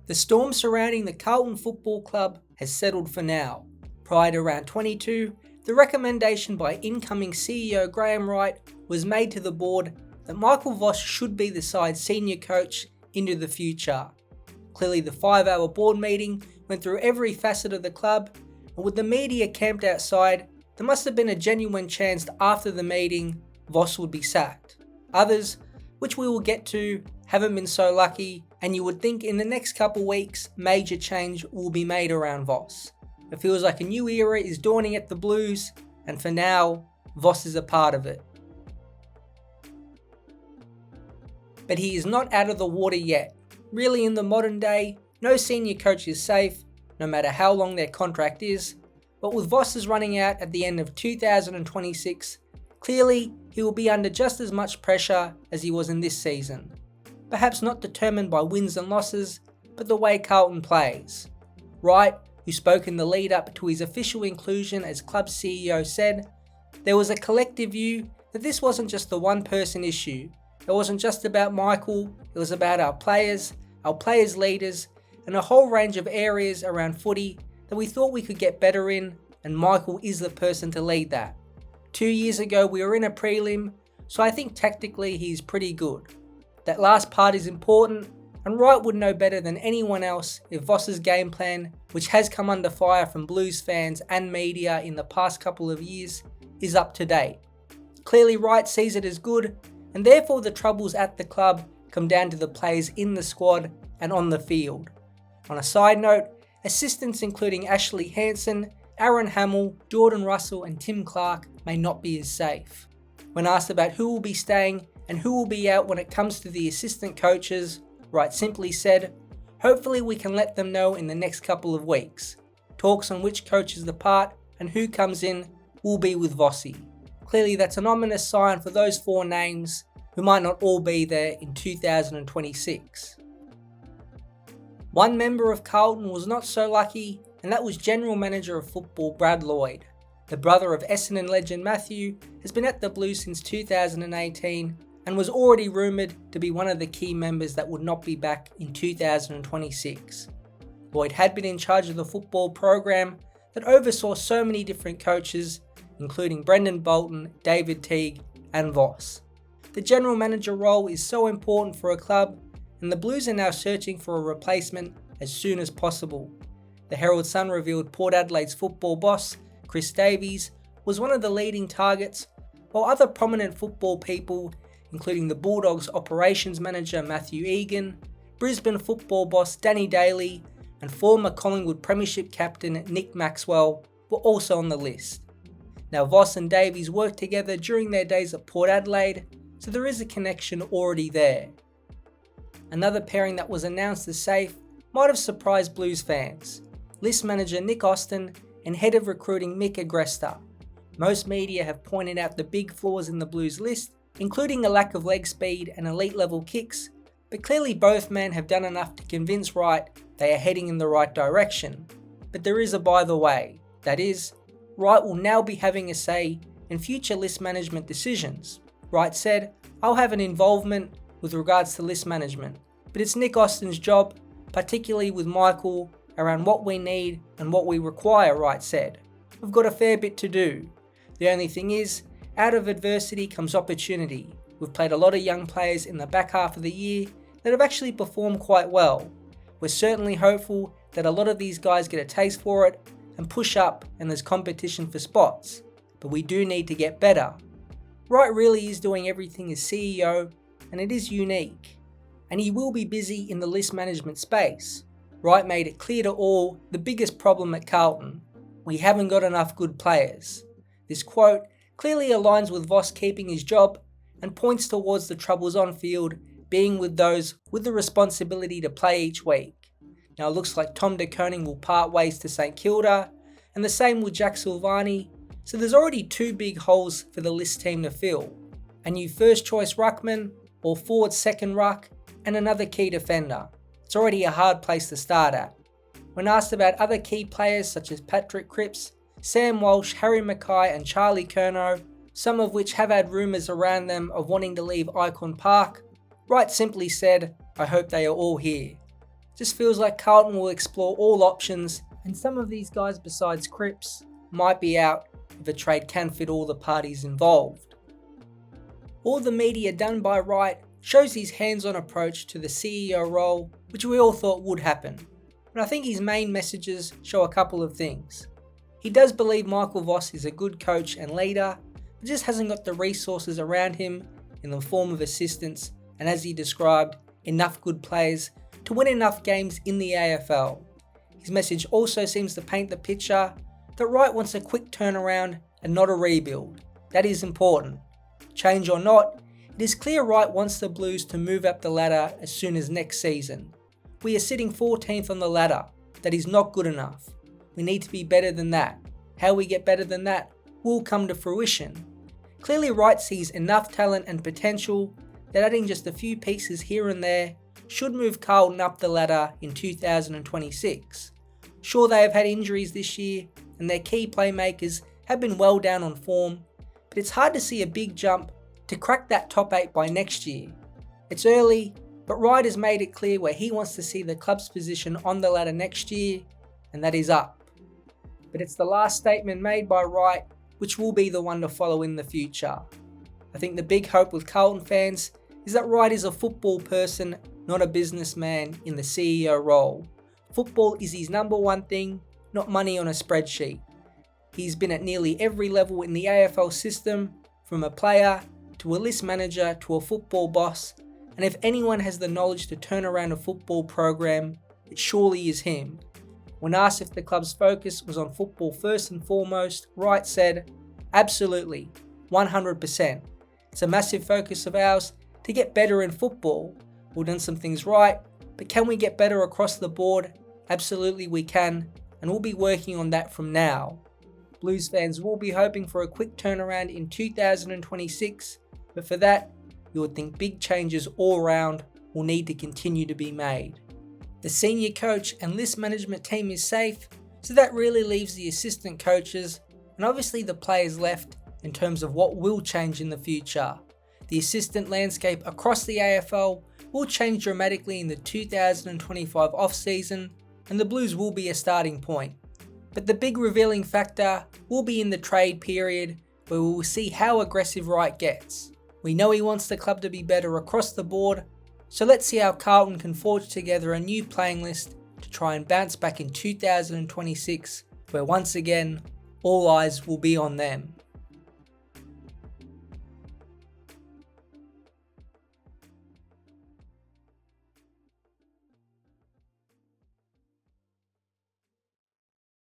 The storm surrounding the Carlton Football Club has settled for now. Prior to round 22, the recommendation by incoming CEO Graham Wright was made to the board that Michael Voss should be the side's senior coach into the future. Clearly the 5-hour board meeting went through every facet of the club, and with the media camped outside, there must have been a genuine chance that after the meeting, Voss would be sacked. Others, which we will get to, haven't been so lucky, and you would think in the next couple weeks, major change will be made around Voss. It feels like a new era is dawning at the Blues, and for now, Voss is a part of it. But he is not out of the water yet. Really, in the modern day, no senior coach is safe, no matter how long their contract is, but with Voss's running out at the end of 2026, clearly he will be under just as much pressure as he was in this season. Perhaps not determined by wins and losses, but the way Carlton plays. Wright, who spoke in the lead up to his official inclusion as club CEO, said, "There was a collective view that this wasn't just the one person issue. It wasn't just about Michael, it was about our players leaders, and a whole range of areas around footy that we thought we could get better in, and Michael is the person to lead that. 2 years ago we were in a prelim, so I think tactically he's pretty good. That last part is important, and Wright would know better than anyone else if Voss's game plan, which has come under fire from Blues fans and media in the past couple of years, is up to date. Clearly Wright sees it as good, and therefore the troubles at the club come down to the players in the squad and on the field. On a side note, assistants including Ashley Hansen, Aaron Hamill, Jordan Russell and Tim Clark may not be as safe. When asked about who will be staying and who will be out when it comes to the assistant coaches, Wright simply said, "Hopefully we can let them know in the next couple of weeks. Talks on which coaches depart and who comes in will be with Vossi." Clearly that's an ominous sign for those 4 names who might not all be there in 2026. One member of Carlton was not so lucky, and that was General Manager of Football Brad Lloyd. The brother of Essendon legend Matthew has been at the Blues since 2018 and was already rumoured to be one of the key members that would not be back in 2026. Lloyd had been in charge of the football program that oversaw so many different coaches, including Brendan Bolton, David Teague and Voss. The general manager role is so important for a club, and the Blues are now searching for a replacement as soon as possible. The Herald Sun revealed Port Adelaide's football boss, Chris Davies, was one of the leading targets, while other prominent football people, including the Bulldogs operations manager Matthew Egan, Brisbane football boss Danny Daly, and former Collingwood Premiership captain Nick Maxwell, were also on the list. Now Voss and Davies worked together during their days at Port Adelaide, so there is a connection already there. Another pairing that was announced as safe might have surprised Blues fans. List manager Nick Austin and head of recruiting Mick Agresta. Most media have pointed out the big flaws in the Blues list, including a lack of leg speed and elite level kicks, but clearly both men have done enough to convince Wright they are heading in the right direction. But there is a by the way, that is, Wright will now be having a say in future list management decisions. Wright said, "I'll have an involvement with regards to list management, but it's Nick Austin's job, particularly with Michael, around what we need and what we require," Wright said. "We've got a fair bit to do. The only thing is, out of adversity comes opportunity. We've played a lot of young players in the back half of the year that have actually performed quite well. We're certainly hopeful that a lot of these guys get a taste for it and push up and there's competition for spots, but we do need to get better." Wright really is doing everything as CEO, and it is unique. And he will be busy in the list management space. Wright made it clear to all the biggest problem at Carlton: we haven't got enough good players. This quote clearly aligns with Voss keeping his job and points towards the troubles on field being with those with the responsibility to play each week. Now it looks like Tom De Koning will part ways to St Kilda, and the same with Jack Silvani, so there's already 2 big holes for the list team to fill: a new first choice ruckman or forward second ruck, and another key defender. It's already a hard place to start at. When asked about other key players such as Patrick Cripps, Sam Walsh, Harry Mackay and Charlie Curnow, some of which have had rumours around them of wanting to leave Icon Park, Wright simply said, "I hope they are all here." Just feels like Carlton will explore all options, and some of these guys besides Cripps might be out if a trade can fit all the parties involved. All the media done by Wright shows his hands-on approach to the CEO role, which we all thought would happen. But I think his main messages show a couple of things. He does believe Michael Voss is a good coach and leader, but just hasn't got the resources around him in the form of assistants and, as he described, enough good players to win enough games in the AFL. His message also seems to paint the picture that Wright wants a quick turnaround and not a rebuild. That is important. Change or not, it is clear Wright wants the Blues to move up the ladder as soon as next season. We are sitting 14th on the ladder. That is not good enough. We need to be better than that. How we get better than that will come to fruition. Clearly Wright sees enough talent and potential that adding just a few pieces here and there should move Carlton up the ladder in 2026. Sure, they have had injuries this year and their key playmakers have been well down on form, but it's hard to see a big jump to crack that top 8 by next year. It's early, but Wright has made it clear where he wants to see the club's position on the ladder next year, and that is up. But it's the last statement made by Wright which will be the one to follow in the future. I think the big hope with Carlton fans is that Wright is a football person, not a businessman in the CEO role. Football is his number one thing, not money on a spreadsheet. He's been at nearly every level in the AFL system, from a player to a list manager to a football boss, and if anyone has the knowledge to turn around a football program, it surely is him. When asked if the club's focus was on football first and foremost, Wright said, "Absolutely, 100%. It's a massive focus of ours to get better in football. We've done some things right, but can we get better across the board? Absolutely we can, and we'll be working on that from now." Blues fans will be hoping for a quick turnaround in 2026, but for that, you would think big changes all round will need to continue to be made. The senior coach and list management team is safe, so that really leaves the assistant coaches and obviously the players left in terms of what will change in the future. The assistant landscape across the AFL will change dramatically in the 2025 off-season, and the Blues will be a starting point. But the big revealing factor will be in the trade period, where we will see how aggressive Wright gets. We know he wants the club to be better across the board, so let's see how Carlton can forge together a new playing list to try and bounce back in 2026, where once again, all eyes will be on them.